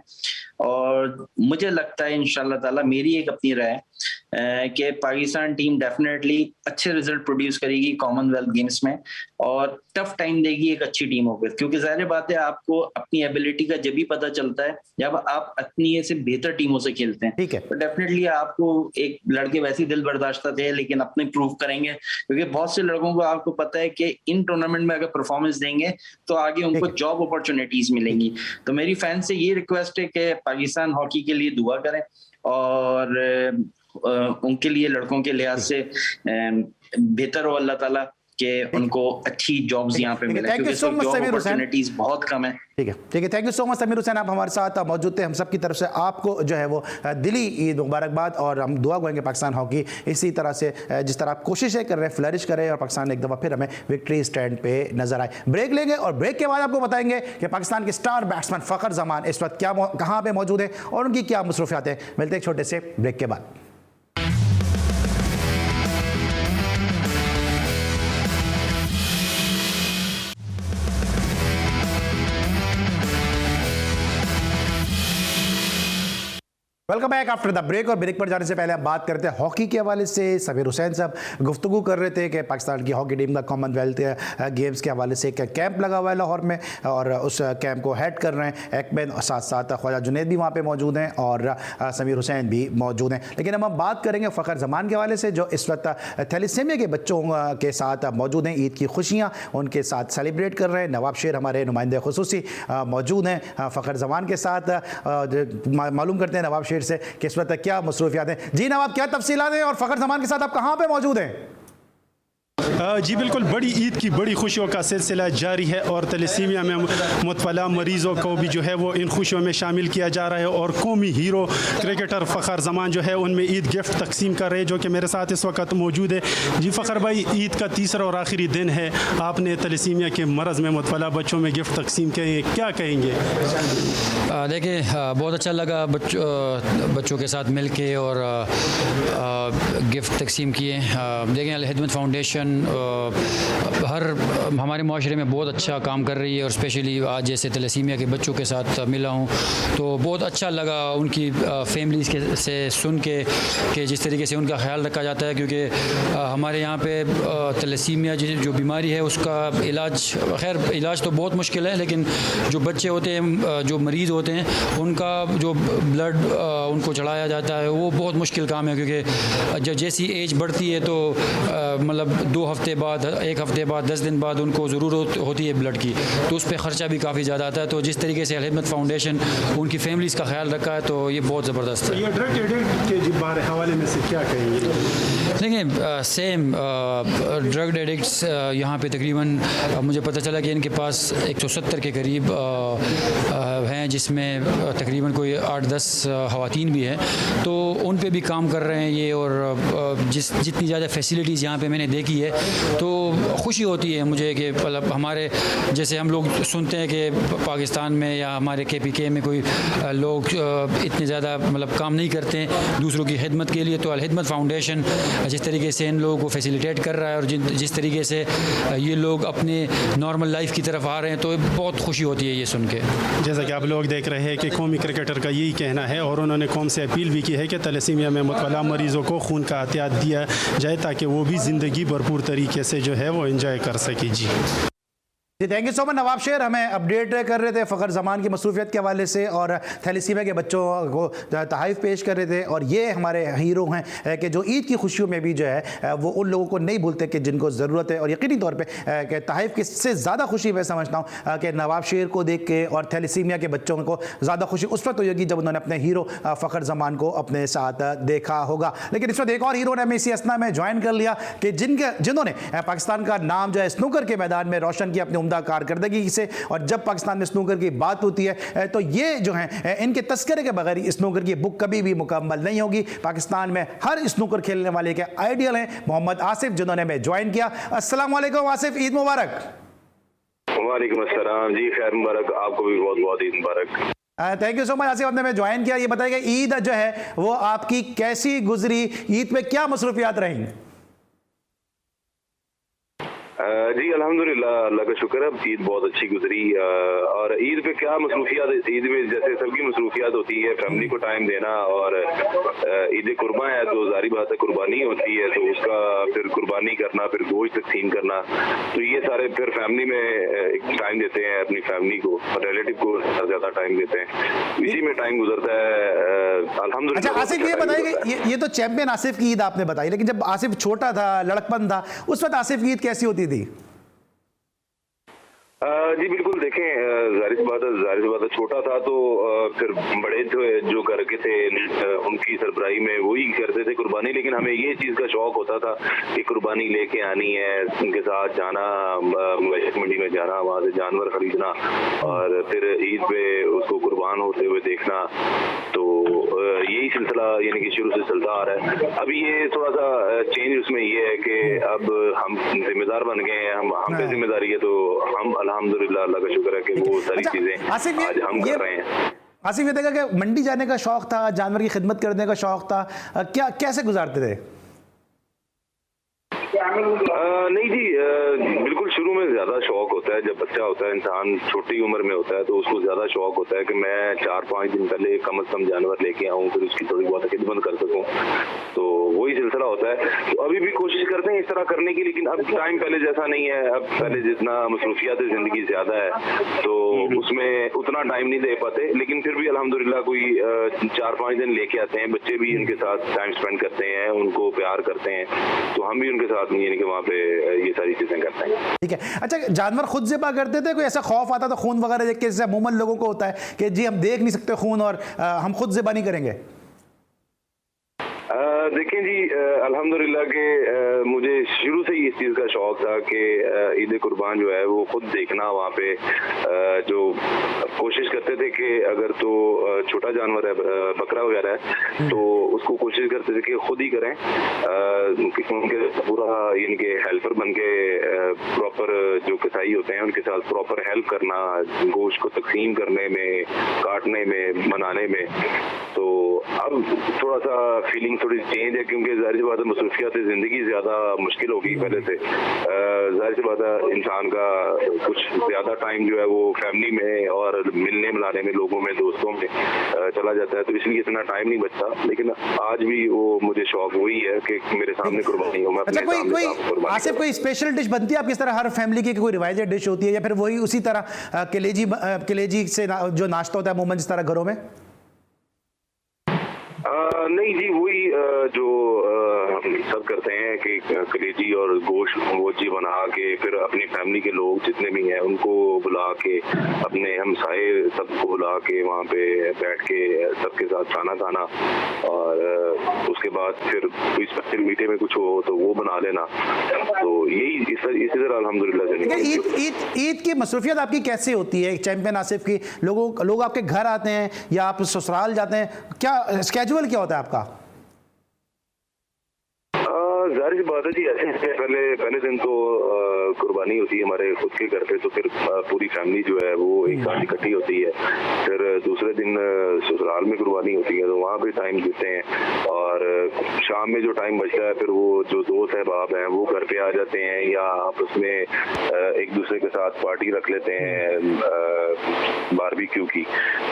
और मुझे लगता है इंशाल्लाह ताला, मेरी एक अपनी राय कि पाकिस्तान टीम डेफिनेटली अच्छे रिजल्ट प्रोड्यूस करेगी कॉमनवेल्थ गेम्स में, और टफ टाइम देगी एक अच्छी टीमों को, क्योंकि जाहिर बात है आपको अपनी एबिलिटी का जब भी पता चलता है जब आप अपनी से बेहतर टीमों से खेलते हैं। ठीक है। तो डेफिनेटली आपको एक लड़के वैसे दिल बर्दाश्त थे, लेकिन अपने प्रूव करेंगे, क्योंकि बहुत से लड़कों को आपको पता है कि इन टूर्नामेंट में अगर परफॉर्मेंस देंगे तो आगे उनको जॉब अपॉर्चुनिटीज मिलेंगी। तो मेरी फैन से ये रिक्वेस्ट है कि पाकिस्तान हॉकी के लिए दुआ करें, और उनके लिए लड़कों के लिहाज से बेहतर हो अल्लाह ताला कि उनको अच्छी जॉब्स यहाँ पे मिले, क्योंकि जॉब अपॉर्चुनिटीज बहुत कम है। ठीक है, ठीक है। Thank you so much Sameer Hussain, आप हमारे साथ मौजूद थे। हम सब की तरफ से आपको जो है वो दिली ईद मुबारकबाद, और हम दुआ करेंगे पाकिस्तान हॉकी इसी तरह से जिस तरह आप कोशिशें कर रहे हैं फ्लरिश करें, और पाकिस्तान एक दफ़ा फिर हमें विक्ट्री स्टैंड पे नजर आए। ब्रेक लेंगे और ब्रेक के बाद आपको बताएंगे कि पाकिस्तान के स्टार बैट्समैन फ़खर जमान इस वक्त कहाँ पर मौजूद है और उनकी क्या मसरूफियात हैं। मिलते हैं एक छोटे से ब्रेक के बाद। Welcome back after the break. और ब्रेक पर जाने से पहले हम बात करते हैं हॉकी के हवाले से। समीर हुसैन साहब गुफ्तगू कर रहे थे कि पाकिस्तान की हॉकी टीम का कॉमनवेल्थ गेम्स के हवाले से एक कैंप लगा हुआ है लाहौर में, और उस कैंप को हेड कर रहे हैं एकमैन, और साथ साथ ख्वाजा जुनैद भी वहाँ पे मौजूद हैं, और समीर हुसैन भी मौजूद हैं। लेकिन अब हम बात करेंगे फ़खर जमान के हवाले से, जो इस वक्त थैलेसीमिया के बच्चों के साथ मौजूद हैं, ईद की खुशियाँ उनके साथ सेलिब्रेट कर रहे हैं। नवाब शेर हमारे नुमाइंदे खुसूसी मौजूद हैं फ़खर जमान के साथ। मालूम करते हैं नवाब शेर से कि इस वक्त क्या मसरूफियात हैं। जी नवाब, क्या तफसीलात हैं, और फ़खर जमान के साथ आप कहाँ पे मौजूद हैं? जी बिल्कुल, बड़ी ईद की बड़ी खुशियों का सिलसिला जारी है, और तैलीसीमिया में मुतला मरीज़ों को भी जो है वो इन खुशियों में शामिल किया जा रहा है, और कौमी हीरो क्रिकेटर फ़खर जमान जो है उनमें ईद गिफ्ट तकसीम कर रहे हैं, जो कि मेरे साथ इस वक्त मौजूद है। जी फ़खर भाई, ईद का तीसरा और आखिरी दिन है, आपने तैलीसीमिया के मरज़ में मुतला बच्चों में गिफ्ट तकसीम किए, क्या कहेंगे? देखिए बहुत अच्छा लगा बच्चों के साथ मिल के, और गिफ्ट तकसीम किए। देखें अल हिदमत फाउंडेशन हर हमारे माशरे में बहुत अच्छा काम कर रही है, और स्पेशली आज जैसे तैलीसीमिया के बच्चों के साथ मिला हूँ तो बहुत अच्छा लगा उनकी फैमिलीज़ के से सुन के कि जिस तरीके से उनका ख्याल रखा जाता है, क्योंकि हमारे यहाँ पे तैलीसीमिया जो बीमारी है उसका इलाज तो बहुत मुश्किल है, लेकिन जो बच्चे होते हैं, जो मरीज़ होते हैं, उनका जो ब्लड उनको चढ़ाया जाता है वो बहुत मुश्किल काम है, क्योंकि जब जैसी एज बढ़ती है तो मतलब 2 हफ्ते बाद, 1 हफ्ते बाद, 10 दिन बाद उनको ज़रूरत होती है ब्लड की, तो उस पर ख़र्चा भी काफ़ी ज़्यादा आता है। तो जिस तरीके से अल हिदमत फाउंडेशन उनकी फैमिलीज़ का ख्याल रखा है तो ये बहुत ज़बरदस्त है। ये ड्रग एडिक्ट के हवाले में से क्या कहेंगे? देखिए सेम ड्रग एडिक्ट्स यहाँ पे तकरीबन मुझे पता चला कि इनके पास 170 के करीब हैं, जिसमें तकरीबन कोई 8-10 ख़वातीन भी हैं, तो उन पे भी काम कर रहे हैं ये। और जितनी ज़्यादा फैसिलिटीज़ यहाँ पे मैंने देखी है तो खुशी होती है मुझे कि मतलब हमारे जैसे हम लोग सुनते हैं कि पाकिस्तान में या हमारे KPK में कोई लोग इतने ज़्यादा मतलब काम नहीं करते हैं दूसरों की खिदमत के लिए, तो अल हिदमत फाउंडेशन जिस तरीके से इन लोगों को फैसिलिटेट कर रहा है और जिस तरीके से ये लोग अपने नॉर्मल लाइफ की तरफ आ रहे हैं, तो बहुत खुशी होती है ये सुन के। जैसा कि आप लोग देख रहे हैं कि कौमी क्रिकेटर का यही कहना है और उन्होंने कौम से अपील भी की है कि तलसीमिया में मुबतला मरीज़ों को खून का एहतियात दिया जाए ताकि वो भी ज़िंदगी भरपूर तरीके से जो है वो एंजॉय कर सके। जी जी, थैंक यू सो मच नवाब शेर। हमें अपडेट कर रहे थे फ़खर ज़मान की मसरूफियत के हवाले से और थैलेसीमिया के बच्चों को तहाइफ पेश कर रहे थे। और ये हमारे हीरो हैं कि जो ईद की खुशियों में भी जो है वो उन लोगों को नहीं भूलते कि जिनको ज़रूरत है। और यकीनी तौर पे कि तहाइफ की से ज़्यादा खुशी मैं समझता हूँ कि नवाब शेर को देख के और थैलेसीमिया के बच्चों को ज़्यादा खुशी उस वक्त होगी जब उन्होंने अपने हीरो फ़खर ज़मान को अपने साथ देखा होगा। लेकिन इस वक्त एक और हीरो ने हमें इसी असना में ज्वाइन कर लिया कि जिन्होंने पाकिस्तान का नाम जो है स्नूकर के मैदान में रोशन किया अपने उम्दा कारकर्दगी से। और जब पाकिस्तान में स्नूकर की बात होती है तो ये जो है इनके तस्करे के बगैर स्नूकर की बुक कभी भी मुकम्मल नहीं होगी। पाकिस्तान में हर स्नूकर खेलने वाले के आइडियल हैं मोहम्मद आसिफ, जिन्होंने हमें ज्वाइन किया। अस्सलाम वालेकुम आसिफ, ईद मुबारक। वालेकुम अस्सलाम जी, खैर मुबारक, आपको भी बहुत बहुत ईद मुबारक। Thank you so much Asif, आपने हमें ज्वाइन किया। ये बताइएगा ईद जो है वो आपकी कैसी गुजरी, ईद में क्या मसरूफियात रही? जी अल्हम्दुलिल्लाह, अल्लाह का शुक्र है, ईद बहुत अच्छी गुजरी। और ईद पे क्या मसरूफियात, ईद में जैसे सबकी मसरूफियात होती है, फैमिली को टाइम देना। और ईद कुर्बा है तो जारी बात है कुर्बानी होती है, तो उसका फिर कुर्बानी करना, फिर गोश्त तकसीम करना, तो ये सारे फिर फैमिली में टाइम देते हैं, अपनी फैमिली को, रिलेटिव को ज़्यादा टाइम देते हैं, इसी में टाइम गुजरता है अल्हम्दुलिल्लाह। अच्छा आसिफ, ये बताइए ये तो चैंपियन आसिफ की ईद आपने बताई, लेकिन जब आसिफ छोटा था, लड़कपन था, उस वक्त आसिफ की ईद कैसी होती थी? जी बिल्कुल, देखें जाहिर सी बात है छोटा था तो फिर बड़े जो करके थे उनकी सरबराही में वही करते थे कुर्बानी। लेकिन हमें ये चीज़ का शौक होता था कि कुर्बानी लेके आनी है, उनके साथ जाना, मंडी में जाना, वहाँ से जानवर खरीदना और फिर ईद पे उसको कुर्बान होते हुए देखना। तो यही सिलसिला यानी कि शुरू से चलता आ रहा है। अभी ये थोड़ा सा चेंज उसमें ये है कि अब हम जिम्मेदार बन गए हैं, हम पे जिम्मेदारी है, तो हम अल्हम्दुलिल्लाह, अल्लाह का शुक्र है कि वो सारी चीजें आज हम कर रहे हैं। आसिफ, ये देखा कि मंडी जाने का शौक था, जानवर की खिदमत करने का शौक था, क्या कैसे गुजारते थे? नहीं जी, बिल्कुल शुरू में ज्यादा शौक होता है, जब बच्चा होता है, इंसान छोटी उम्र में होता है तो उसको ज्यादा शौक होता है कि मैं 4-5 दिन पहले कम से कम जानवर लेके आऊँ, फिर उसकी थोड़ी बहुत खिदमत कर सकूँ, तो वही सिलसिला होता है। तो अभी भी कोशिश करते हैं इस तरह करने की, लेकिन अब टाइम पहले जैसा नहीं है। अब पहले जितना मसरूफियात जिंदगी ज्यादा है तो उसमें उतना टाइम नहीं दे पाते, लेकिन फिर भी अल्हम्दुलिल्लाह कोई 4-5 दिन लेके आते हैं, बच्चे भी उनके साथ टाइम स्पेंड करते हैं, उनको प्यार करते हैं, तो हम भी उनके साथ यानी कि वहाँ पे ये सारी चीजें करते हैं। ठीक है। अच्छा, जानवर खुद ज़िबा करते थे? कोई ऐसा खौफ आता था खून वगैरह देख के, जैसे अमूमन लोगों को होता है कि जी हम देख नहीं सकते खून और हम खुद ज़िबा नहीं करेंगे? देखें जी, अल्हम्दुलिल्लाह के मुझे शुरू से ही इस चीज़ का शौक था कि ईद कुर्बान जो है वो खुद देखना वहाँ पे। जो कोशिश करते थे कि अगर तो छोटा जानवर है, बकरा वगैरह है, तो उसको कोशिश करते थे कि खुद ही करें, उनके पूरा इनके हेल्पर बन के प्रॉपर जो कसाई होते हैं उनके साथ प्रॉपर हेल्प करना, गोश्त को तकसीम करने में, काटने में, बनाने में। तो अब थोड़ा सा फीलिंग थोड़ी चेंज है, क्योंकि जाहिर सी बात है मसरूफियात जिंदगी ज्यादा मुश्किल होगी पहले से। जाहिर सी बात है इंसान का कुछ ज्यादा टाइम जो है वो फैमिली में और मिलने मिलाने में, लोगों में, दोस्तों में चला जाता है, तो इसलिए इतना टाइम नहीं बचता। लेकिन आज भी वो मुझे शौक वही है कि मेरे सामने कुर्बानी हो। अच्छा, कोई आसिफ कोई स्पेशल डिश बनती है आपकी तरह हर फैमिली की, कोई रिवायती डिश होती है, या फिर वही उसी तरह कलेजी से जो नाश्ता होता है अमूमन जिस तरह घरों में? नहीं जी, वही जो सब करते हैं कि कलेजी और गोश्त वो जी बना के फिर अपनी फैमिली के लोग जितने भी हैं उनको बुला के, अपने हमसाए सबको बुला के वहाँ पे बैठ के सबके साथ खाना खाना, और उसके बाद फिर कोई स्पेशल मीठे में कुछ हो तो वो बना लेना। तो यही इसी तरह अल्हम्दुलिल्लाह। ईद की मसरूफियत आपकी कैसे होती है चैंपियन आसिफ की? लोग आपके घर आते हैं या आप ससुराल जाते हैं? क्या स्केड्यूल क्या होता है आपका? जाहिर सी बात है जी, ऐसे पहले दिन तो कुर्बानी होती है हमारे खुद के घर पे, तो फिर पूरी फैमिली जो है वो एक साथ इकट्ठी होती है। फिर दूसरे दिन ससुराल में कुर्बानी होती है, तो वहाँ पे टाइम देते हैं। और शाम में जो टाइम बचता है फिर वो जो दोस्त अहबाब हैं वो घर पे आ जाते हैं, या आपस में एक दूसरे के साथ पार्टी रख लेते हैं बारबेक्यू की।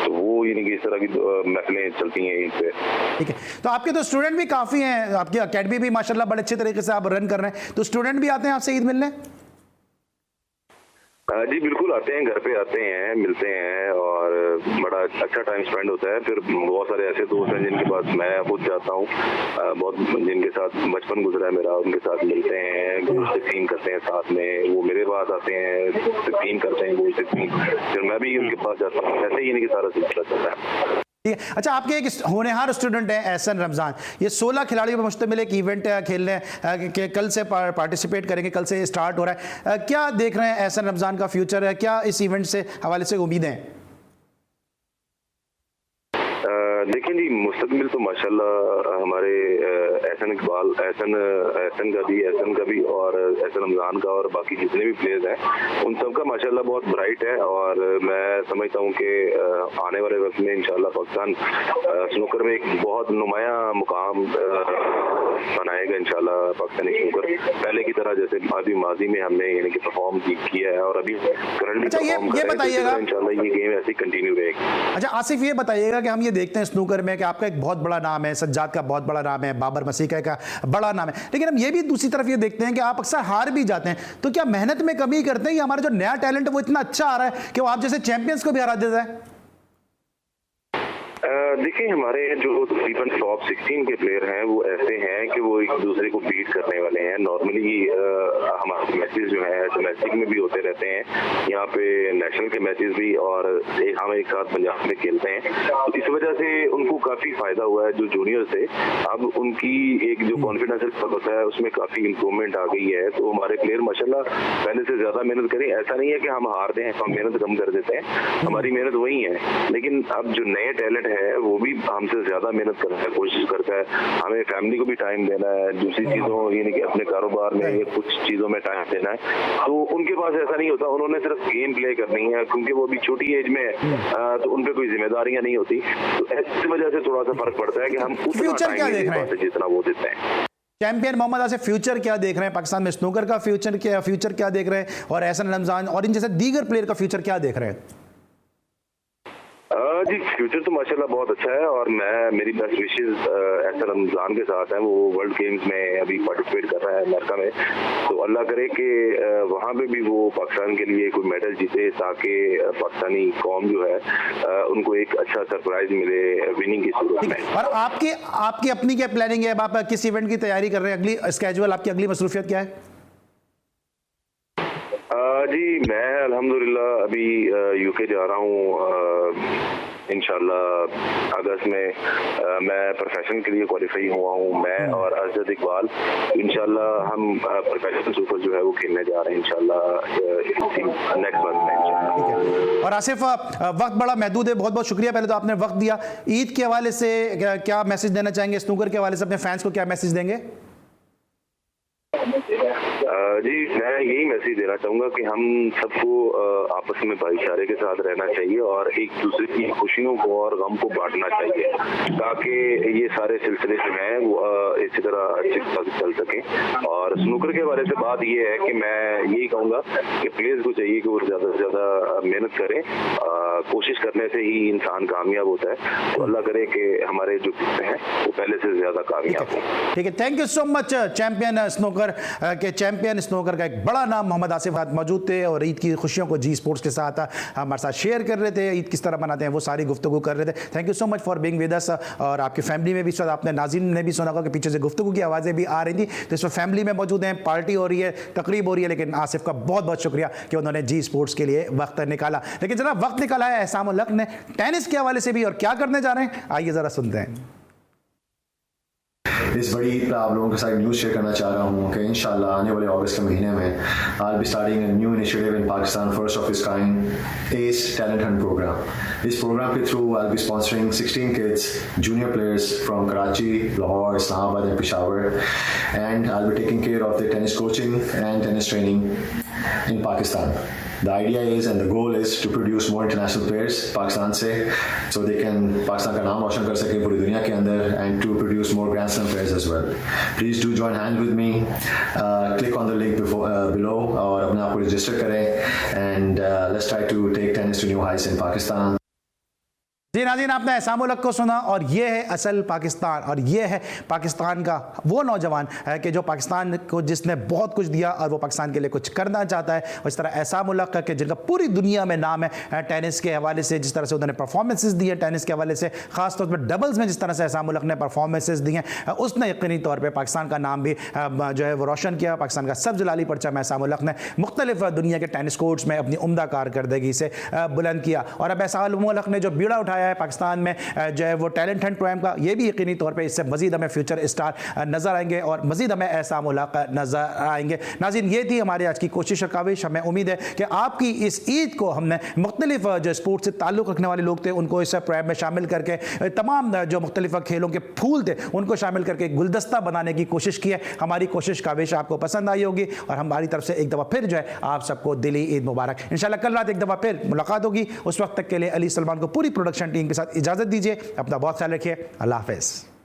तो वो यानी कि इस तरह की महफिलें चलती हैं ईद पे। ठीक है, तो आपके तो स्टूडेंट भी काफ़ी हैं, आपकी अकेडमी भी माशाल्लाह बड़े अच्छे तरीके से आप रन कर रहे हैं, तो स्टूडेंट भी आते हैं आपसे ईद मिलने? जी बिल्कुल आते हैं, घर पे आते हैं, मिलते हैं और बड़ा अच्छा टाइम स्पेंड होता है। फिर बहुत सारे ऐसे दोस्त हैं जिनके पास मैं खुद जाता हूँ, बहुत जिनके साथ बचपन गुजरा है मेरा, उनके साथ मिलते हैं, गोश्त तकसीम करते हैं साथ में। वो मेरे पास आते हैं, तकसीम करते हैं गोश्त तकसीम, फिर मैं भी उनके पास जाता हूँ। ऐसे ही इनके सारा सिलसिला चलता है। ठीक है, अच्छा, आपके एक होनहार स्टूडेंट हैं एहसन रमज़ान, ये 16 खिलाड़ियों पर मुश्तमिल एक इवेंट खेलने के कल से पार्टिसिपेट करेंगे, कल से स्टार्ट हो रहा है। क्या देख रहे हैं एहसन रमज़ान का फ्यूचर है, क्या इस इवेंट से हवाले से उम्मीदें हैं? देखिए जी, मुस्तकबिल तो माशाल्लाह हमारे एहसन इकबाल, एहसन का भी और एहसन रमज़ान का और बाकी जितने भी प्लेयर्स हैं उन सब का माशाल्लाह बहुत ब्राइट है। और मैं समझता हूँ कि आने वाले वक्त में इंशाल्लाह पाकिस्तान स्नूकर में एक बहुत नुमाया मुकाम बनाएगा इंशाल्लाह। पाकिस्तानी स्नूकर पहले की तरह जैसे अभी माजी में हमने यानी कि परफॉर्म किया है और अभी करंटली परफॉर्म कर रहे हैं, तो इंशाल्लाह ये गेम ऐसे कंटिन्यू रहेगी। अच्छा आसिफ, ये बताइएगा कि हम ये देखते हैं स्नूकर में कि आपका एक बहुत बड़ा नाम है, सज्जाद का बहुत बड़ा नाम है, बाबर मसीह का बड़ा नाम है, लेकिन हम ये भी दूसरी तरफ ये देखते हैं कि आप अक्सर हार भी जाते हैं, तो क्या मेहनत में कमी करते हैं या हमारा जो नया टैलेंट है वो इतना अच्छा आ रहा है कि वो आप जैसे चैंपियंस को भी हरा देता है? देखिए, हमारे जो तकरीबन टॉप 16 के प्लेयर हैं वो ऐसे हैं कि वो एक दूसरे को बीट करने वाले हैं। नॉर्मली हमारे मैचेस जो है डोमेस्टिक में भी होते रहते हैं, यहाँ पे नेशनल के मैचेस भी, और हम एक साथ पंजाब में खेलते हैं। तो इस वजह से उनको काफ़ी फ़ायदा हुआ है। जो जूनियर्स थे, अब उनकी एक जो कॉन्फिडेंस होता है उसमें काफ़ी इंप्रूवमेंट आ गई है। तो हमारे प्लेयर माशाल्लाह पहले से ज़्यादा मेहनत करें। ऐसा नहीं है कि हम हार दें, हम मेहनत कम कर देते हैं, हमारी मेहनत वही है। लेकिन अब जो नए टैलेंट है वो भी हमसे ज्यादा मेहनत करने की कोशिश करता है। हमें फैमिली को भी टाइम देना है, दूसरी चीजों यानी कि अपने कारोबार में कुछ चीजों में टाइम देना है। तो उनके पास ऐसा नहीं होता, उन्होंने सिर्फ गेम प्ले करनी है, क्योंकि वो अभी छोटी एज में है, तो उन पे कोई जिम्मेदारियां नहीं होती। तो ऐसी वजह से थोड़ा सा फर्क पड़ता है कि हम उतना टाइम नहीं दे पाते जितना वो देते हैं। चैंपियन मोहम्मद आसिफ, फ्यूचर क्या देख रहे हैं पाकिस्तान में स्नूकर का? फ्यूचर क्या देख रहे हैं, और एहसन रमज़ान और इन जैसे दीगर प्लेयर का फ्यूचर क्या देख रहे हैं? जी फ्यूचर तो माशाल्लाह बहुत अच्छा है, और मेरी बेस्ट विशेस एहसन रमज़ान के साथ हैं। वो वर्ल्ड गेम्स में अभी पार्टिसिपेट कर रहा है अमेरिका में, तो अल्लाह करे कि वहाँ पे भी वो पाकिस्तान के लिए कोई मेडल जीते, ताकि पाकिस्तानी कौम जो है उनको एक अच्छा सरप्राइज मिले विनिंग की सूरत में। और आपकी अपनी क्या प्लानिंग है? अब आप किस इवेंट की तैयारी कर रहे हैं? अगली स्केड्यूल, आपकी अगली मसरूफियत क्या है? जी मैं अल्हम्दुलिल्लाह अभी यूके जा रहा हूँ। इंशाल्लाह अगस्त में मैं प्रोफेशनल के लिए क्वालिफाई हुआ हूँ, मैं और अजद इकबाल। इंशाल्लाह हम प्रोफेशनल सुपर जो है वो खेलने जा रहे हैं इंशाल्लाह नेक्स्ट मंथ में इंशाल्लाह। और आसिफ, वक्त बड़ा महदूद है, बहुत बहुत शुक्रिया पहले तो आपने वक्त दिया। ईद के हवाले से क्या मैसेज देना चाहेंगे? स्नूकर के हवाले से अपने फैंस को क्या मैसेज देंगे? जी मैं यही मैसेज देना चाहूँगा कि हम सबको आपस में भाईचारे के साथ रहना चाहिए और एक दूसरे की खुशियों को और गम को बांटना चाहिए, ताकि ये सारे सिलसिले जो हैं वो इसी तरह अच्छी तरह से चल सकें। और स्नूकर के बारे से बात ये है कि मैं यही कहूँगा कि प्लेयर्स को चाहिए कि वो ज़्यादा से ज़्यादा मेहनत करें। कोशिश करने से ही इंसान कामयाब होता है। तो अल्लाह करे कि हमारे जो हैं वो पहले से ज़्यादा कामयाब हों। ठीक है, thank you so much. Champion snooker के चैंपियन स्नूकर का एक बड़ा नाम मोहम्मद आसिफ मौजूद थे और ईद की खुशियों को जी स्पोर्ट्स के साथ हमारे साथ शेयर कर रहे थे। ईद किस तरह मनाते हैं वो सारी गुफ्तगू कर रहे थे। Thank you so much for being with us. और आपकी फैमिली में भी इस वक्त आपने नाज़रीन ने भी सुना होगा कि पीछे से गुफ्तगू की आवाज़ें भी आ रही थी, तो इस वक्त फैमिली में मौजूद हैं, पार्टी हो रही है, तकरीब हो रही है, लेकिन आसिफ का बहुत बहुत शुक्रिया कि उन्होंने जी स्पोर्ट्स के लिए वक्त निकाला। लेकिन जरा वक्त निकाला है एहसान उल हक ने टेनिस के हवाले से भी, और क्या करने जा रहे हैं आइए ज़रा सुनते हैं। इस बड़ी ईद पर आप लोगों के साथ न्यूज़ शेयर करना चाह रहा हूँ कि इंशाल्लाह आने वाले अगस्त के महीने में I'll be starting a new initiative in Pakistan, first of its kind, ACE Talent Hunt program. इस प्रोग्राम के through I'll be sponsoring 16 kids, junior players from Karachi, Lahore, Islamabad and Peshawar, and I'll be taking care of their tennis coaching and tennis training in Pakistan. The idea is and the goal is to produce more international players Pakistan से, so they can Pakistan का नाम रोशन कर सके पूरी दुनिया के अंदर, and to produce more Grand Slam players as well. Please do join hands with me. Click on the link below और अपने आप को register करें, and let's try to take tennis to new heights in Pakistan. जी नाज़रीन, आपने ऐसा मुल्क को सुना और ये है असल पाकिस्तान, और ये है पाकिस्तान का वो नौजवान है कि जो पाकिस्तान को जिसने बहुत कुछ दिया और वो पाकिस्तान के लिए कुछ करना चाहता है। और इस तरह ऐसा मुल्क है कि जिनका पूरी दुनिया में नाम है टेनिस के हवाले से, जिस तरह से उन्होंने परफॉर्मेंसेस दी हैं टेनिस के हवाले से, ख़ासतौर पर डबल्स में जिस तरह से ऐसा मुल्क ने परफॉर्मेंसेस दी हैं, उसने यकीनी तौर पर पाकिस्तान का नाम भी जो है वो रोशन किया। पाकिस्तान का सब जलाली परचम ऐसा मुल्क ने मुख्तलिफ दुनिया के टेनिस कोर्ट्स में अपनी उम्दा कारकर्दगी से बुलंद किया। और अब ऐसा मुल्क ने जो बीड़ा उठाया है पाकिस्तान में जो है वो टैलेंट हंट प्रोग्राम का, ये भी यकीनी तौर पे इससे मजीद हमें फ्यूचर स्टार नजर आएंगे और मजीद हमें ऐसा मुल्क नजर आएंगे। नाज़रीन, ये थी हमारी आज की कोशिश और काविश। हमें उम्मीद है कि आपकी इस ईद को हमने मुख्तलिफ जो स्पोर्ट्स से ताल्लुक़ रखने वाले लोग थे उनको इस प्रोग्राम में शामिल करके, तमाम जो मुख्तलिफ खेलों के फूल थे उनको शामिल करके गुलदस्ता बनाने की कोशिश की है। हमारी कोशिश काविश आपको पसंद आई होगी और हमारी तरफ से एक दफ़ा फिर जो है आप सबको दिली ईद मुबारक। इंशाल्लाह कल रात एक दफ़ा फिर मुलाकात होगी। उस वक्त तक के लिए अली सलमान को पूरी प्रोडक्शन टीम के साथ इजाज़त दीजिए। अपना बहुत ख्याल रखिए। अल्लाह हाफ़िज़।